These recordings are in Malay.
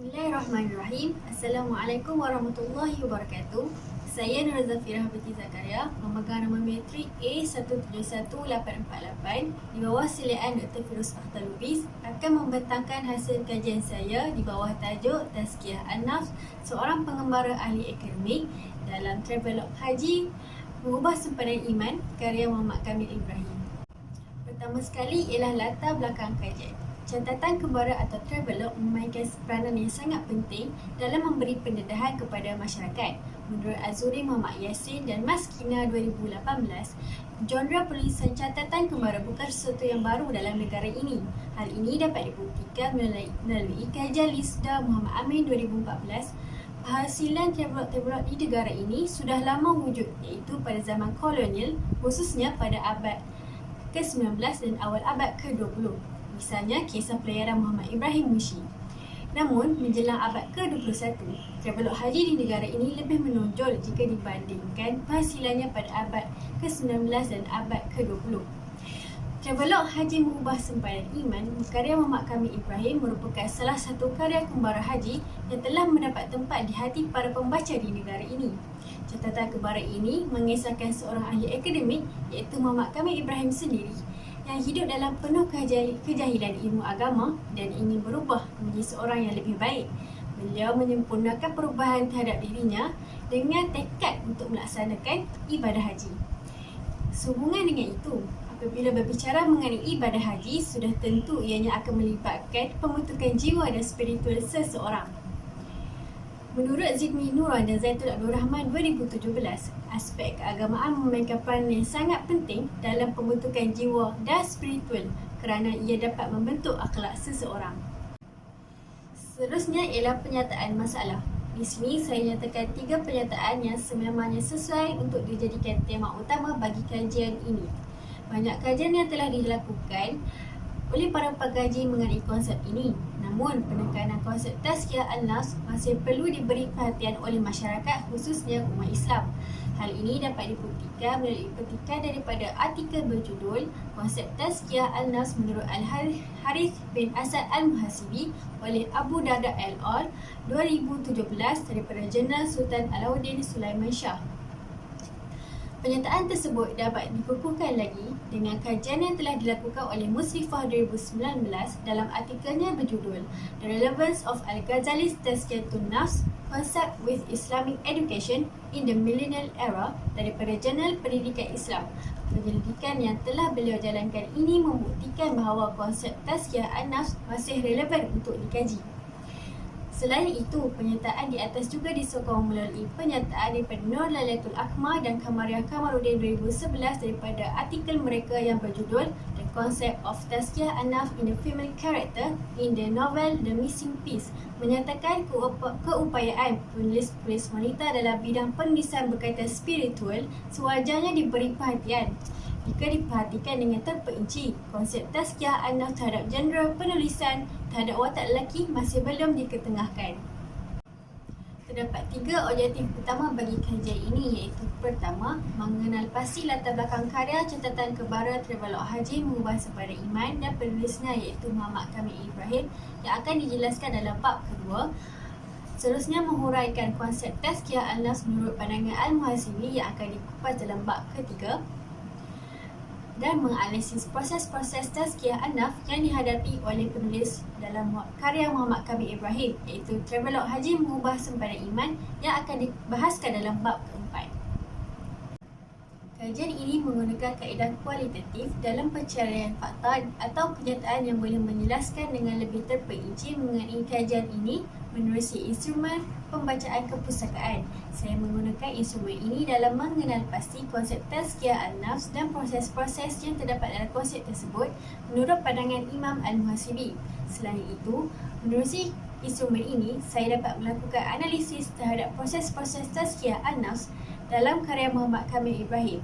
Bismillahirrahmanirrahim. Assalamualaikum warahmatullahi wabarakatuh. Saya Nur Zafirah binti Zakaria, memegang nama matrik A171848 di bawah silian Dr. Firuz Akhtar Lubis, akan membentangkan hasil kajian saya di bawah tajuk Tazkiyah An-Nafs, seorang pengembara ahli akademik dalam Travelog Haji Mengubah Sempadan Iman, karya Muhammad Kamil Ibrahim. Pertama sekali ialah latar belakang kajian. Catatan kembara atau travelog memainkan peranan yang sangat penting dalam memberi pendedahan kepada masyarakat. Menurut Azuri Muhammad Yassin dan Maskina 2018, genre penulisan catatan kembara bukan sesuatu yang baru dalam negara ini. Hal ini dapat dibuktikan melalui kajian Lisda Muhammad Amin 2014. Hasilan travelog di negara ini sudah lama wujud, iaitu pada zaman kolonial, khususnya pada abad ke-19 dan awal abad ke-20. Misalnya, kisah pelayaran Muhammad Ibrahim Mushi. Namun, menjelang abad ke-21, travelog haji di negara ini lebih menonjol jika dibandingkan penghasilannya pada abad ke-19 dan abad ke-20. Travelog Haji Mengubah Sempadan Iman, karya Muhammad Kamil Ibrahim, merupakan salah satu karya kembara haji yang telah mendapat tempat di hati para pembaca di negara ini. Catatan kembara ini mengisahkan seorang ahli akademik, iaitu Muhammad Kamil Ibrahim sendiri, yang hidup dalam penuh kejahilan ilmu agama dan ingin berubah menjadi seorang yang lebih baik. Beliau menyempurnakan perubahan terhadap dirinya dengan tekad untuk melaksanakan ibadah haji. Sehubungan dengan itu, apabila berbicara mengenai ibadah haji, sudah tentu ianya akan melibatkan pembentukan jiwa dan spiritual seseorang. Menurut Zidni Nuran dan Zaitul Abdul Rahman 2017, aspek keagamaan memainkan peranan yang sangat penting dalam pembentukan jiwa dan spiritual kerana ia dapat membentuk akhlak seseorang. Seterusnya ialah penyataan masalah. Di sini saya nyatakan 3 penyataan yang sememangnya sesuai untuk dijadikan tema utama bagi kajian ini. Banyak kajian yang telah dilakukan oleh para pengkaji mengenai konsep ini. Namun, penekanan konsep Tazkiyah An-Nafs masih perlu diberi perhatian oleh masyarakat, khususnya umat Islam. Hal ini dapat dibuktikan melalui petikan daripada artikel berjudul Konsep Tazkiyah An-Nafs menurut Al-Harith bin Asad Al-Muhasibi oleh Abu Darda Al-Ol 2017 daripada Jurnal Sultan Alauddin Sulaiman Shah. Pernyataan tersebut dapat dikukuhkan lagi dengan kajian yang telah dilakukan oleh Musrifah 2019 dalam artikelnya berjudul The Relevance of Al-Ghazali's Tazkiyatun Nafs Concept with Islamic Education in the Millennial Era daripada Jurnal Pendidikan Islam. Penyelidikan yang telah beliau jalankan ini membuktikan bahawa konsep Tazkiyah An-Nafs masih relevan untuk dikaji. Selain itu, pernyataan di atas juga disokong melalui pernyataan daripada Nur Lailatul Akmal dan Kamariah Kamaruddin 2011 daripada artikel mereka yang berjudul The Concept of Tazkiyah An-Nafs in the Female Character in the Novel The Missing Piece, menyatakan keupayaan penulis-penulis wanita dalam bidang penulisan berkaitan spiritual sewajarnya diberi perhatian. Jika diperhatikan dengan terperinci, konsep Tazkiyah An-Nafs terhadap genre penulisan terhadap watak lelaki masih belum diketengahkan. Terdapat 3 objektif utama bagi kajian ini, iaitu pertama, mengenal pasti latar belakang karya catatan kembara Travelog Haji Mengubah Sempadan Iman dan penulisnya, iaitu Muhammad Kamil Ibrahim, yang akan dijelaskan dalam bab kedua. Seterusnya, menghuraikan konsep Tazkiyah An-Nafs menurut pandangan Al-Muhasibi yang akan dikupas dalam bab ketiga, dan menganalisis proses-proses Tazkiyah An-Nafs yang dihadapi oleh penulis dalam karya Muhammad Kamil Ibrahim, iaitu Travelog Haji Mengubah Sempadan Iman, yang akan dibahaskan dalam bab keempat. Kajian ini menggunakan kaedah kualitatif dalam pencarian fakta atau kenyataan yang boleh menjelaskan dengan lebih terperinci mengenai kajian ini menerusi instrumen pembacaan kepustakaan. Saya menggunakan instrumen ini dalam mengenal pasti konsep Tazkiyah An-Nafs dan proses-proses yang terdapat dalam konsep tersebut menurut pandangan Imam Al-Muhasibi. Selain itu, menerusi instrumen ini, saya dapat melakukan analisis terhadap proses-proses Tazkiyah An-Nafs dalam karya Muhammad Kamil Ibrahim.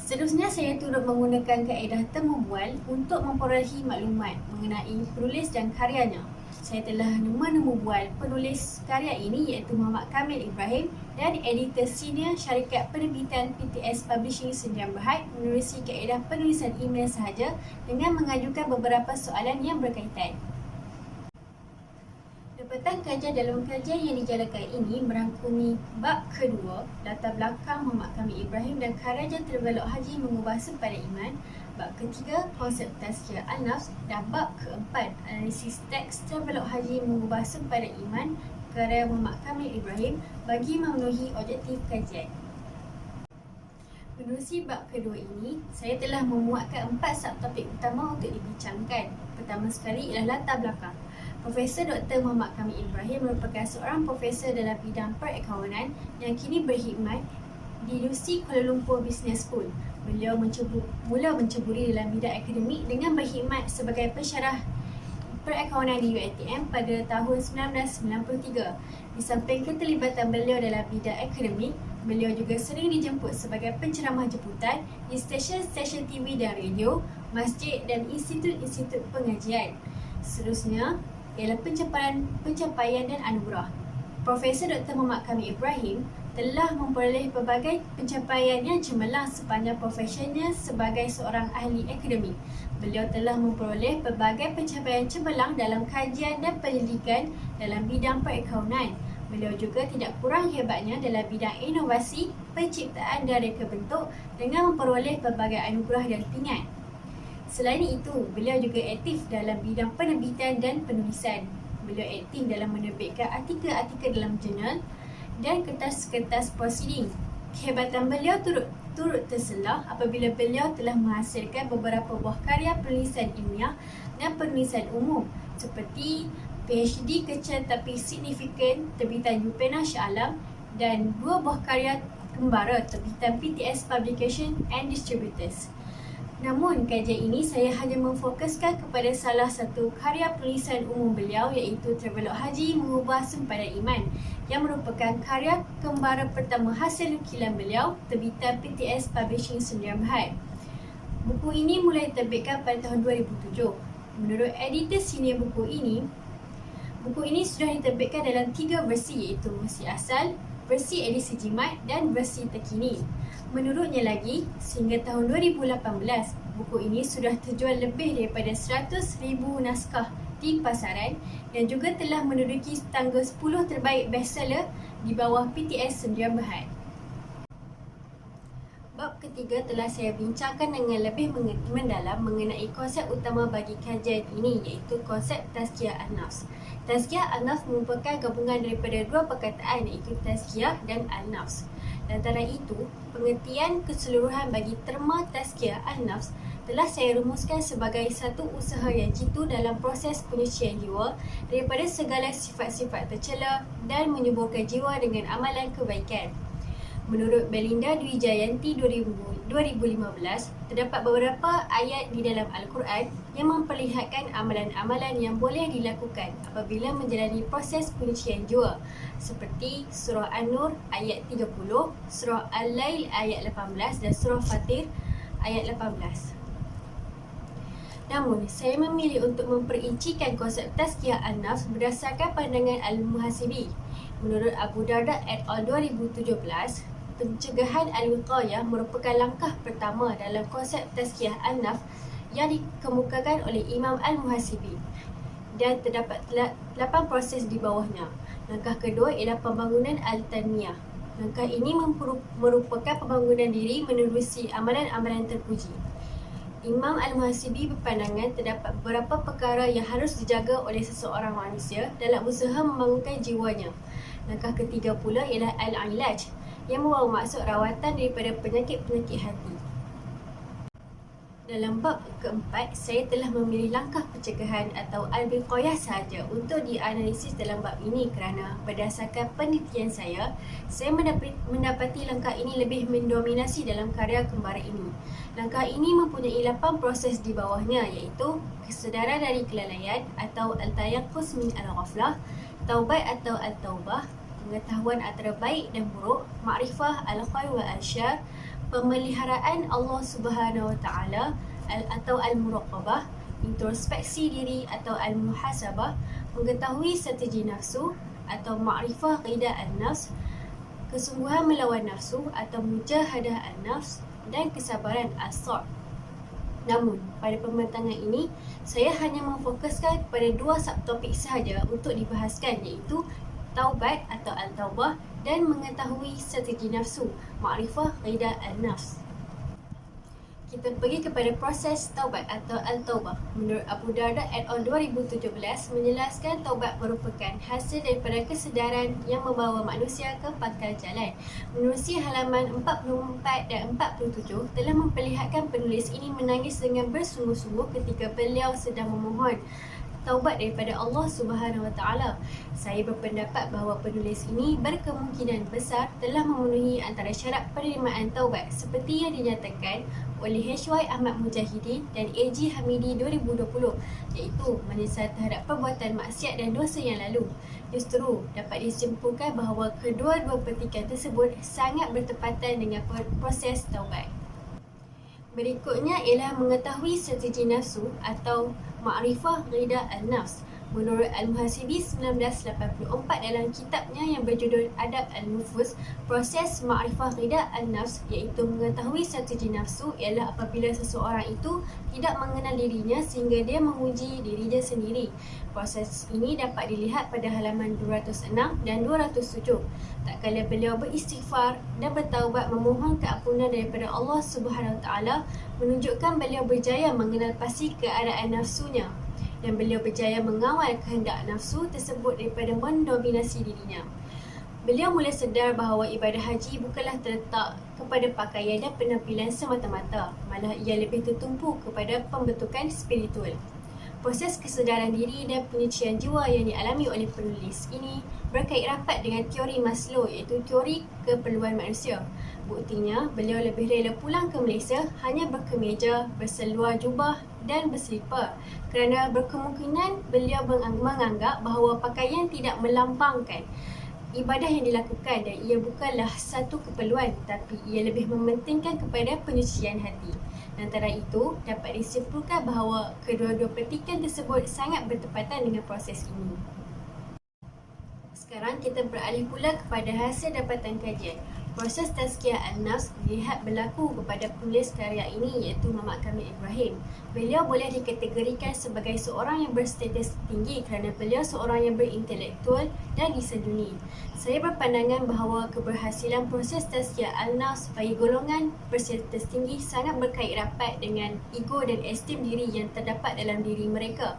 Seterusnya, saya turut menggunakan kaedah temu bual untuk memperolehi maklumat mengenai penulis dan karyanya. Saya telah menemu bual penulis karya ini, iaitu Muhammad Kamil Ibrahim, dan editor senior syarikat penerbitan PTS Publishing Sdn Bhd menerusi kaedah penulisan email sahaja dengan mengajukan beberapa soalan yang berkaitan. Pendapatan kajian dalam kajian yang dijalankan ini merangkumi bab kedua, latar belakang Muhammad Kamil Ibrahim dan Karajan Tervelok Haji mengubah pada iman, bab ketiga, konsep tazkiyah an-nafs, dan bab keempat, analisis teks Tervelok Haji mengubah pada iman, karya Muhammad Kamil Ibrahim bagi memenuhi objektif kajian. Menerusi bab kedua ini, saya telah memuatkan 4 subtopik utama untuk dibincangkan. Pertama sekali ialah latar belakang. Profesor Dr. Muhammad Kamil Ibrahim merupakan seorang profesor dalam bidang perakawanan yang kini berkhidmat di UC Kuala Lumpur Business School. Beliau mula menceburi dalam bidang akademik dengan berkhidmat sebagai pensyarah perakawanan di UiTM pada tahun 1993. Di samping keterlibatan beliau dalam bidang akademik, beliau juga sering dijemput sebagai penceramah jemputan di stesen-stesen TV dan radio, masjid dan institut-institut pengajian. Seterusnya ialah pencapaian dan anugerah. Profesor Dr. Muhammad Kamil Ibrahim telah memperoleh pelbagai pencapaian yang cemerlang sepanjang profesinya sebagai seorang ahli akademik. Beliau telah memperoleh pelbagai pencapaian cemerlang dalam kajian dan penyelidikan dalam bidang perakaunan. Beliau juga tidak kurang hebatnya dalam bidang inovasi, penciptaan dan reka bentuk dengan memperoleh pelbagai anugerah dan pingat. Selain itu, beliau juga aktif dalam bidang penerbitan dan penulisan. Beliau aktif dalam menerbitkan artikel-artikel dalam jurnal dan kertas-kertas prosiding. Kehebatan beliau turut terselah apabila beliau telah menghasilkan beberapa buah karya penulisan ilmiah dan penulisan umum seperti PhD kecil tapi signifikan terbitan Yupena Shah Alam dan 2 buah karya kembara terbitan PTS Publication and Distributors. Namun, kajian ini saya hanya memfokuskan kepada salah satu karya penulisan umum beliau iaitu Tervelok Haji Mengubah Sempadan Iman yang merupakan karya kembara pertama hasil nukilan beliau terbitan PTS Publishing Sdn Bhd. Buku ini mulai diterbitkan pada tahun 2007. Menurut editor senior buku ini sudah diterbitkan dalam 3 versi iaitu versi asal, versi edisi jimat dan versi terkini. Menurutnya lagi, sehingga tahun 2018, buku ini sudah terjual lebih daripada 100,000 naskah di pasaran dan juga telah menduduki tangga 10 terbaik bestseller di bawah PTS Sdn Bhd. Bab ketiga telah saya bincangkan dengan lebih mendalam mengenai konsep utama bagi kajian ini iaitu konsep tazkiyah an-nafs. Tazkiyah an-nafs merupakan gabungan daripada 2 perkataan iaitu tazkiyah dan an-nafs. Antara itu, pengertian keseluruhan bagi terma tazkiyah an-nafs telah saya rumuskan sebagai satu usaha yang jitu dalam proses penyucian jiwa daripada segala sifat-sifat tercela dan menyuburkan jiwa dengan amalan kebaikan. Menurut Belinda Dwi Jayanti 2015, terdapat beberapa ayat di dalam Al-Quran yang memperlihatkan amalan-amalan yang boleh dilakukan apabila menjalani proses penyucian jiwa seperti Surah An-Nur ayat 30, Surah Al-Lail ayat 18 dan Surah Fatir ayat 18. Namun, saya memilih untuk memperincikan konsep tazkiyah an-nafs berdasarkan pandangan Al-Muhasibi. Menurut Abu Darda et al. 2017, pencegahan al-wiqayah merupakan langkah pertama dalam konsep tazkiyah an-nafs yang dikemukakan oleh Imam Al-Muhasibi dan terdapat 8 proses di bawahnya. Langkah kedua ialah pembangunan al-tanmiyah. Langkah ini merupakan pembangunan diri menerusi amalan-amalan terpuji. Imam Al-Muhasibi berpandangan terdapat beberapa perkara yang harus dijaga oleh seseorang manusia dalam usaha membangunkan jiwanya. Langkah ketiga pula ialah al-ilaj yang membawa maksud rawatan daripada penyakit-penyakit hati. Dalam bab keempat, saya telah memilih langkah pencegahan atau al-wiqayah sahaja untuk dianalisis dalam bab ini kerana berdasarkan penelitian saya mendapati langkah ini lebih mendominasi dalam karya kembara ini. Langkah ini mempunyai 8 proses di bawahnya iaitu kesedaran dari kelalaian atau al-tayaqquz min al-ghaflah, taubat atau al-taubah, pengetahuan antara baik dan buruk, makrifah al-khair wa al-syar, pemeliharaan Allah Subhanahu Wa Taala atau al-muraqabah, introspeksi diri atau al-muhasabah, mengetahui strategi nafsu atau makrifah qidah an-nafs, kesungguhan melawan nafsu atau mujahadah an-nafs dan kesabaran as-sabr. Namun, pada pembentangan ini, saya hanya memfokuskan kepada 2 subtopik sahaja untuk dibahaskan, iaitu taubat atau al-taubah dan mengetahui strategi nafsu, ma'rifah rida an-nafs. Kita pergi kepada proses taubat atau al-taubah. Menurut Abu Darda et al. 2017 menjelaskan taubat merupakan hasil daripada kesedaran yang membawa manusia ke pangkal jalan. Menerusi halaman 44 dan 47 telah memperlihatkan penulis ini menangis dengan bersungguh-sungguh ketika beliau sedang memohon taubat daripada Allah Subhanahu Wa Taala. Saya berpendapat bahawa penulis ini berkemungkinan besar telah memenuhi antara syarat penerimaan taubat seperti yang dinyatakan oleh HY Ahmad Mujahidi dan AG Hamidi 2020, iaitu menyesal terhadap perbuatan maksiat dan dosa yang lalu. Justru dapat disimpulkan bahawa kedua-dua petikan tersebut sangat bertepatan dengan proses taubat. Berikutnya ialah mengetahui strategi nafsu atau ma'rifah rida an-nafs. Menurut Al-Muhasibi 1984 dalam kitabnya yang berjudul Adab Al-Nufus, proses ma'rifah rida an-nafs iaitu mengetahui strategi nafsu ialah apabila seseorang itu tidak mengenal dirinya sehingga dia menguji dirinya sendiri. Proses ini dapat dilihat pada halaman 206 dan 207. Tak kala beliau beristighfar dan bertaubat memohon keampunan daripada Allah Subhanahu Wa Taala, menunjukkan beliau berjaya mengenal pasti keadaan nafsunya dan beliau berjaya mengawal kehendak nafsu tersebut daripada mendominasi dirinya. Beliau mula sedar bahawa ibadah haji bukanlah terletak kepada pakaian dan penampilan semata-mata, malah ia lebih tertumpu kepada pembentukan spiritual. Proses kesedaran diri dan penyucian jiwa yang dialami oleh penulis ini berkait rapat dengan teori Maslow, iaitu teori keperluan manusia. Buktinya, beliau lebih rela pulang ke Malaysia hanya berkemeja, berseluar jubah dan berselipar kerana berkemungkinan beliau menganggap bahawa pakaian tidak melambangkan ibadah yang dilakukan dan ia bukanlah satu keperluan, tapi ia lebih mementingkan kepada penyucian hati. Antara itu, dapat disimpulkan bahawa kedua-dua petikan tersebut sangat bertepatan dengan proses ini. Sekarang kita beralih pula kepada hasil dapatan kajian. Proses tazkiyah an-nafs dilihat berlaku kepada penulis karya ini, iaitu Muhammad Kamil Ibrahim. Beliau boleh dikategorikan sebagai seorang yang berstatus tinggi kerana beliau seorang yang berintelektual dan diseduni. Saya berpandangan bahawa keberhasilan proses tazkiyah an-nafs bagi golongan berstatus tinggi sangat berkait rapat dengan ego dan esteem diri yang terdapat dalam diri mereka.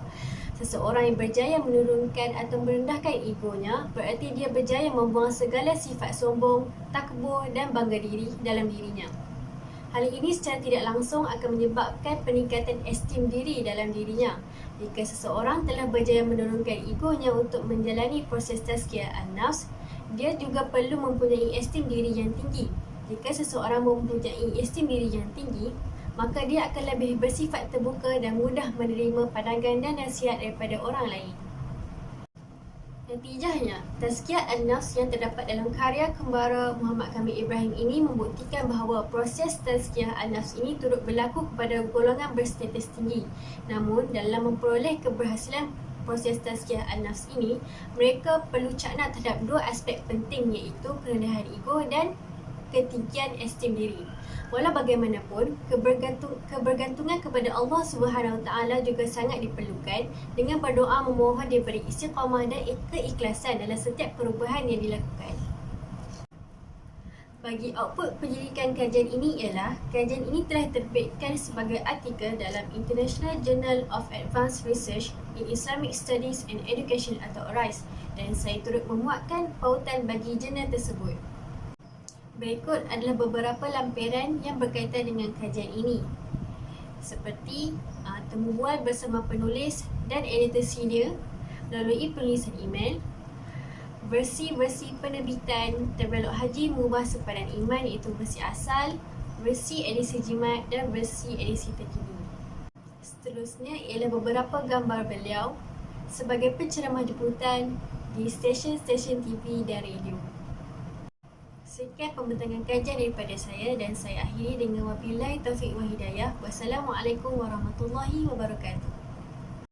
Seseorang yang berjaya menurunkan atau merendahkan egonya, berarti dia berjaya membuang segala sifat sombong, takbur dan bangga diri dalam dirinya. Hal ini secara tidak langsung akan menyebabkan peningkatan esteem diri dalam dirinya. Jika seseorang telah berjaya menurunkan egonya untuk menjalani proses tazkiyah an-nafs, dia juga perlu mempunyai esteem diri yang tinggi. Jika seseorang mempunyai esteem diri yang tinggi, maka dia akan lebih bersifat terbuka dan mudah menerima pandangan dan nasihat daripada orang lain. Natijahnya, tazkiyah an-nafs yang terdapat dalam karya kembara Muhammad Kamil Ibrahim ini membuktikan bahawa proses tazkiyah an-nafs ini turut berlaku kepada golongan berstatus tinggi. Namun, dalam memperoleh keberhasilan proses tazkiyah an-nafs ini, mereka perlu cakna terhadap dua aspek penting, iaitu kerendahan ego dan ketinggian esteem diri. Walau bagaimanapun, kebergantungan kepada Allah Subhanahu Wa Taala juga sangat diperlukan dengan berdoa memohon daripada istiqamah dan keikhlasan dalam setiap perubahan yang dilakukan. Bagi output penyelidikan kajian ini ialah, kajian ini telah diterbitkan sebagai artikel dalam International Journal of Advanced Research in Islamic Studies and Education atau ARISE, dan saya turut memuatkan pautan bagi jurnal tersebut. Berikut adalah beberapa lampiran yang berkaitan dengan kajian ini, seperti temu bual bersama penulis dan editor senior melalui penulisan email, versi-versi penerbitan Travelog Haji Mengubah Sepadan Iman, iaitu versi asal, versi edisi jimat dan versi edisi terkini. Seterusnya ialah beberapa gambar beliau sebagai penceramah jemputan di stesen-stesen TV dan radio. Sekian pembentangan kajian daripada saya dan saya akhiri dengan wabillahi taufiq wa hidayah. Wassalamualaikum warahmatullahi wabarakatuh.